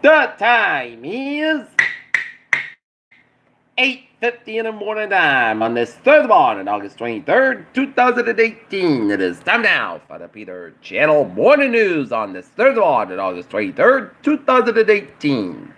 The time is 8:50 in the morning time on this third morning, August 23rd, 2018. It is time now for the Peter Channel Morning News on this third morning, August 23rd, 2018.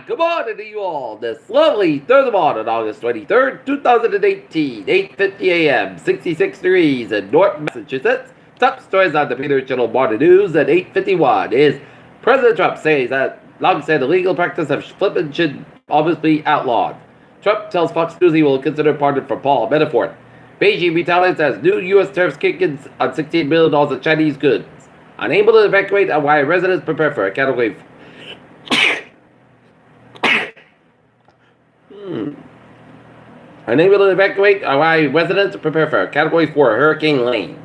Good morning to you all. This lovely third morning, August 23rd, 2018, 8:50 a.m., 66 degrees in North Massachusetts. Top stories on the Peter Channel Morning News at 8:51 is President Trump says that long-standing illegal practice of flipping should always be outlawed. Trump tells Fox News he will consider pardon for Paul Manafort. Beijing retaliates as new U.S. tariffs kick in on $16 billion of Chinese goods. Unable to evacuate on why residents prepare for a category. Unable to evacuate on why residents prepare for a Category 4 Hurricane Lane.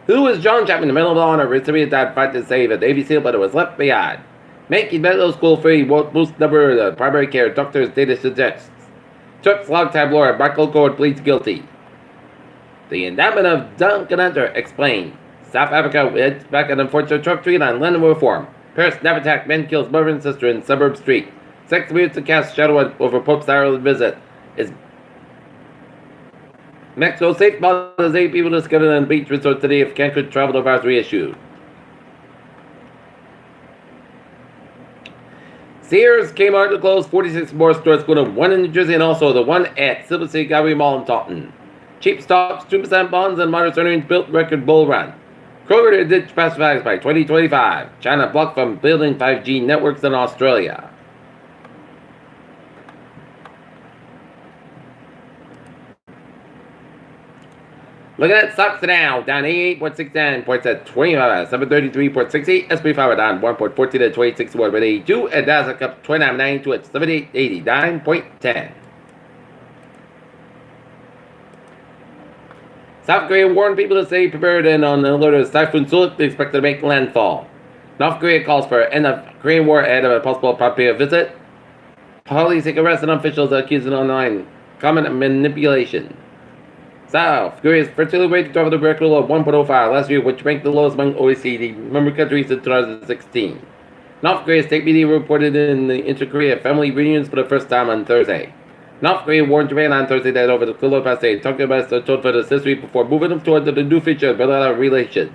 Who is John Chapman, the Medal of Honor recipient that fight to save a Navy SEAL but was left behind? Making medical school free won't boost number of the primary care doctors, data suggests. Trump's longtime lawyer Michael Cohen pleads guilty. The indictment of Duncan Hunter explained. South Africa hits back an unfortunate Trump tweet on land reform. Paris knife attack, man kills mother and sister in suburb street. Sex abuse to cast shadow over Pope's Ireland visit. Is Mexico safe models 8 people discovered on the beach resort today if Cancun travel advisory issued. Sears Kmart to close 46 more stores, including one in New Jersey and also the one at Silver City Gallery Mall in Taunton. Cheap stocks, 2% bonds, and modest earnings built record bull run. Kroger to ditch pesticides by 2025. China blocked from building 5G networks in Australia. Looking at stocks now, down 88.69 points at 733.60. SP 5 down 1.14 at 26.182. And Nasdaq up 29.92 at 78.89.10. South Korea warned people to stay prepared and on the alert as Typhoon Sulik expected to make landfall. North Korea calls for end of Korean War ahead of a possible Pompeo visit. Police take arrested officials accused of online comment manipulation. South Korea's fertility rate dropped to a record low of 1.05 last year, which ranked the lowest among OECD member countries in 2016. North Korea's state media reported in the inter-Korea family reunions for the first time on Thursday. North Korea warned Japan on Thursday that over the Kilo past day, talking about the told for this history before moving them toward the new feature of bilateral relations.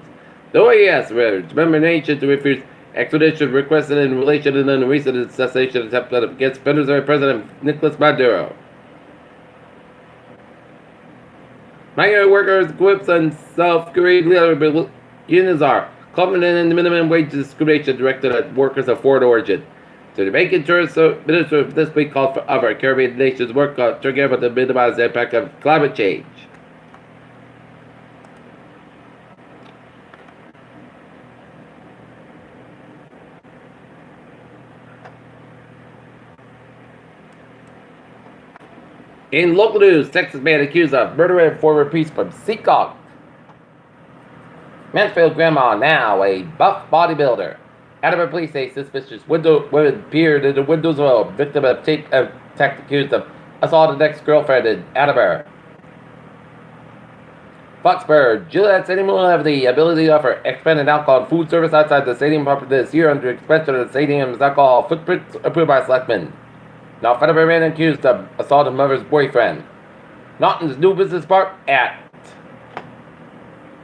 The OAS urged member nations to refuse extradition requested in relation to the recent assassination attempt against Venezuelan President Nicolas Maduro. Migrant workers, groups, and South Korean labor unions are confident in the minimum wage discrimination directed at workers of foreign origin. So the Banking Minister this week called for other Caribbean nations work together to minimize the impact of climate change. In local news, Texas man accused of murdering former priest from Seekonk. Mansfield grandma now a buff bodybuilder. Attleboro police say suspicious women appeared in the windows of a victim of tape attack accused of assault an ex-girlfriend in Attleboro. Foxborough, Gillette Stadium will have the ability to offer expanded alcohol and food service outside the stadium property this year under expansion of the stadium's alcohol footprint approved by selectmen. Now, federal man accused of assault of mother's boyfriend. Norton's new business park at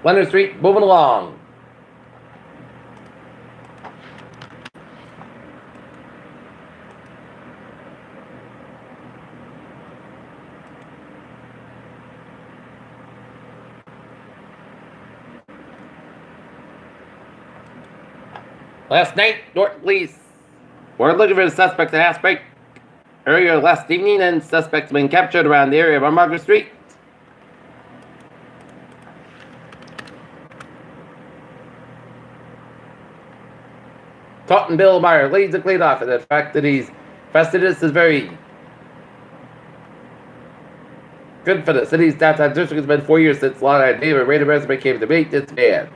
Leonard Street, moving along. Last night, Norton police were looking for the suspect in Hasbrook area last evening, and suspects been captured around the area of Margaret Street. Taunton Bill Meyer leads the cleanup, and the fact that he's fastidious is very good for the city's downtown district. It's been 4 years since Lon and David Rader became the maintenance man.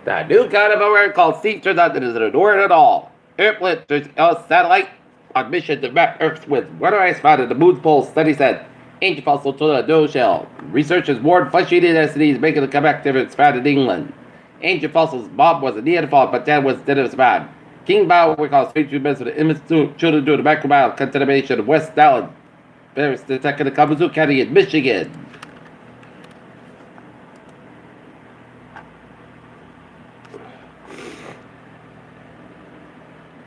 The new kind of aware called Steve turns out that is an word at all. Airplane, there's a satellite on mission to map Earth's with weatherized found at the moon's poles. Study said ancient fossil to the nose shell. Researchers warned flesh-eating STDs making a comeback to its found in England. Ancient fossils. Bob was a Neanderthal, but Dad was Dennis man. King Bao recalls 22 minutes of the immense children doing the microbial contamination of West Dallas. Paris detected in Kalamazoo County in Michigan.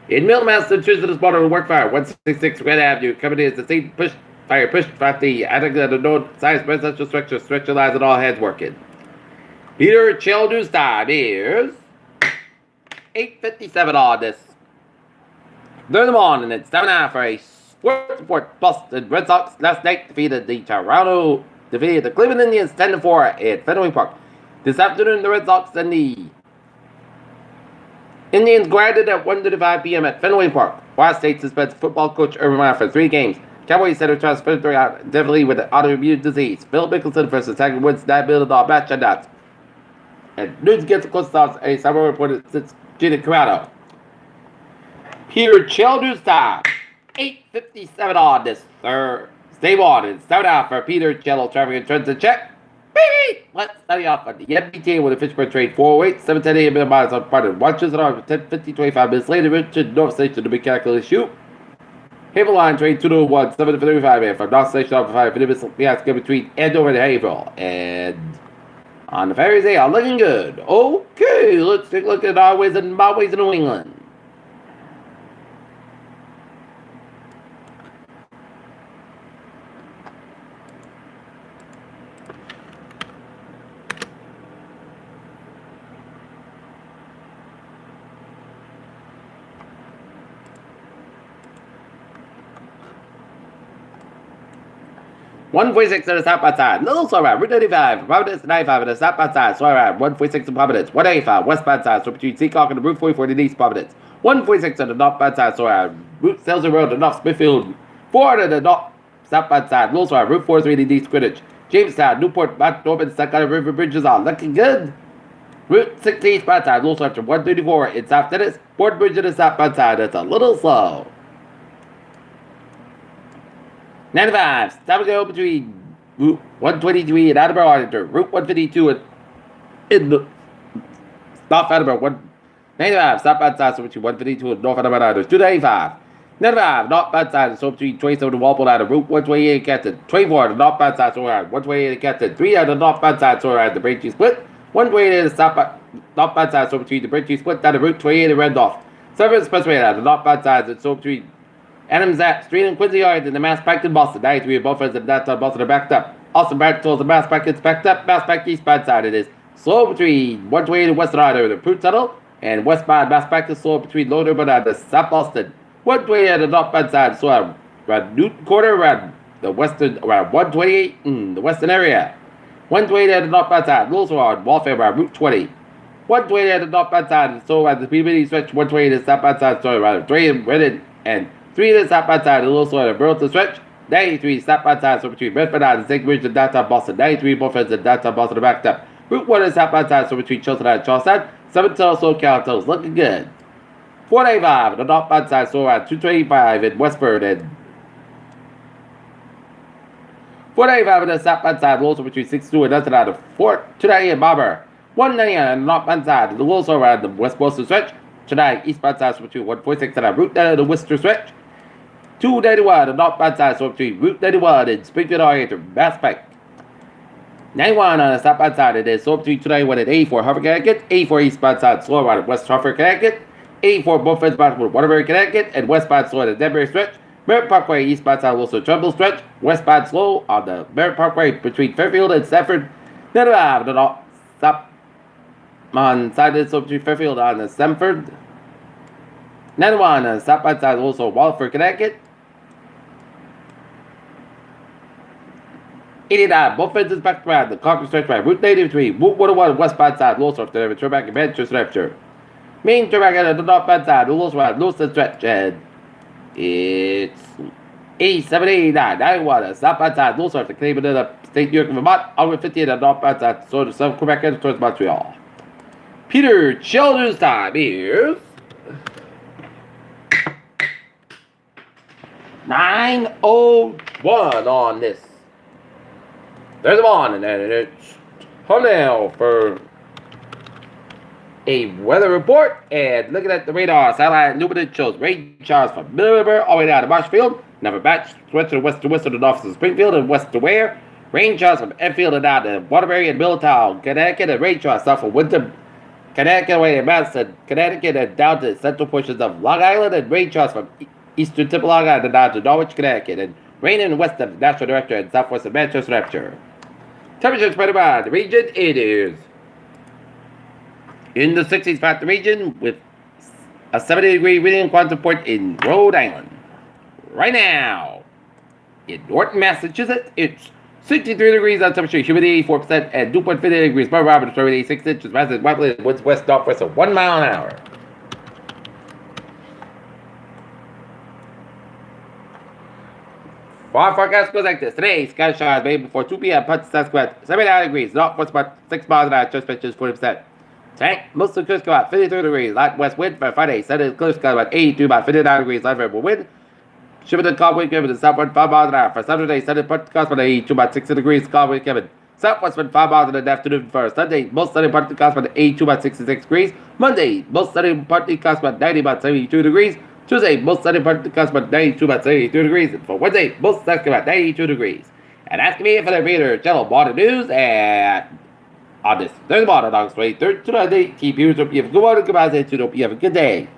In Milton, Massachusetts, border with work fire, 166 Red Avenue, coming in as the same fire pushed by the attic of the known size residential structure lines and all hands working. Peter Chill News Time is 8:57 on this. During the morning, it's 7:30 for a sports report. Boston Red Sox last night defeated the Cleveland Indians 10-4 at Fenway Park. This afternoon, the Red Sox and the Indians grounded at 1:35 p.m. at Fenway Park. Ohio State suspends football coach Urban Meyer for 3 games. Cowboys center transfer out indefinitely with an autoimmune disease. Phil Mickelson versus Tiger Woods $9 million match announced. And news gets close to a summer reported since Gina Carano. Peter Chill News Time. 8:57 on this Thursday morning. Start out for Peter Chill traffic and trends to check. Let's study off on the MBTA with a Fitchburg train 408, 7:10 a.m. miles on part of watches and on 10:50, 25 minutes later, Richard North Station to mechanical issue. Havel Line train 201, 7:35 a.m. from North Station off 5 minutes between Andover and Haverhill. And on the ferries, they are looking good. Okay, let's take a look at our ways and byways in New England. One 146 on the southbound side. Little slow route. Route 95. Providence 95 on the southbound side. Slow route. 146 in Providence. 185 westbound side. So between Seacock and the Route 44 in East Providence. 146 on the northbound side. Slow route. Route Salesy Road to North Smithfield. 4 on the north southbound side. Little slow route. Route 43 in East Greenwich. Jamestown, Newport, Mount Norman, Sakana River bridges are looking good. Route 16 eastbound side. Little slow to 134 in South Dennis. Port Bridge in the southbound side. It's a little slow. 95, stop and go between Route 123 and Attleboro, Arlington. Route 152 in the North Attleboro. 95, stop outside, so between 152 and North Attleboro, Arlington. 295. 95, northbound side, so between 27 and Walpole, Island. Route 128 and Canton. 24, the northbound side, so around 128 and Canton. 3 on the northbound side, so around the Braintree Split. 128 and the northbound side, so between the Braintree Split, down the Route 28 and Randolph. 7 Expressway on the northbound side, so between Adams Street and Quincy Yard in the Mass Pike in Boston. 93 both ends of downtown Boston are backed up. Austin Branch told the Mass Pike is backed up. Mass Pike eastbound side it is slow between 128 and Western Island, the Pruitt Tunnel, and westbound Mass Pike is slow between Lower Urban and the South Boston. 128 at the northbound side, so around Newton Quarter, around the western, around 128 in the western area. 128 at the northbound side, also on Waltham around Route 20. 128 at the northbound side, so around the Peabody stretch. 128 at the southbound side, so around 3 and Reddit and 3 to the southbound side, a little slower, Burlington stretch. 93 southbound side, so between Redford and St. Bridge and downtown Boston. 93 both ends of downtown Boston are backed up. Route 1 is southbound side, so between Chilton and Charlestown. 7 to SoCal Toes, looking good. 485 the northbound side, so around 225 in Westford and 485 on the southbound side, also between 62 and nothing out of Fort today in Barber. 190 on the northbound side, the also around the West Boston stretch. Today, eastbound side, so between 146 and Route 9 and the Worcester stretch. 291 the northbound side, so between Route 91 and Springfield Arlington, Mass Pike. 91 on the southbound side, it is so between 291 and 84 Hartford, Connecticut. 84 eastbound side, slow around West Hartford, Connecticut. 84 both ends bound with Waterbury, Connecticut, and westbound slow on the Denbury stretch. Merritt Parkway eastbound side, also Trumbull stretch. Westbound slow on the Merritt Parkway between Fairfield and Stafford. 95 the north stop on side, so between Fairfield on the Stamford. 91 on the southbound side, also Wallford, Connecticut. 89, both fences back around the Concord stretch by Route 93, Route 101 westbound side, Lowsdorf, the Turback and Manchester Hampshire. Main Turback at the northbound side, Lowsdorf stretch, and it's 87, 89, 91, the southbound side, Lowsdorf, the Canadian of the State New York and Vermont, all with 50 at the northbound side, so the South Quebec and towards Montreal. Peter Children's time is 9:01 on this. There's a one, and then it's home now for a weather report. And looking at the radar, satellite illuminated shows rain showers from Middleborough all the way down to Marshfield. Never batch west to west to the north of Springfield and west to Ware. Rain showers from Enfield and down to Waterbury and Middletown, Connecticut, and rain showers south from Winter, Connecticut, away to Madison, Connecticut, and down to central portions of Long Island, and rain showers from eastern tip of Long Island and down to Norwich, Connecticut, and rain in the west of National Director and southwest of Manchester, New Hampshire. Temperature spread around the region, it is in the 60s for the region with a 70-degree reading quantum point in Rhode Island. Right now, in Norton, Massachusetts, it's 63 degrees on temperature, humidity 84%, and 2.50 degrees barometer, 36 inches, resident wind winds west northwest of 1 mile an hour. Our forecast goes like this. Today, sky showers made before 2 p.m. Punch Sasquatch, 79 degrees, northwest about 6 miles an hour, just pitches 40%. Tank, most of the coast about 53 degrees, light west wind for Friday, Sunday, clear sky about 82, about 59 degrees, light variable wind. Shipment calm wind given to southwest 5 miles an hour. For Saturday, Sunday, Punch cost about 82, about 60 degrees, calm wind given. Southwest wind 5 miles in the afternoon for Sunday, most sunny partly cost about 82, about 66 degrees. Monday, most sunny partly cost about 90, about 72 degrees. Tuesday, most sunny partly cost about 92, about 72 degrees. And for Wednesday, most sunny about 92 degrees. And ask me for the Reader Channel Morning News and on this Thursday morning, August 23rd, 2008. Keep you, hope you have a good morning, goodbye, and hope you have a good day.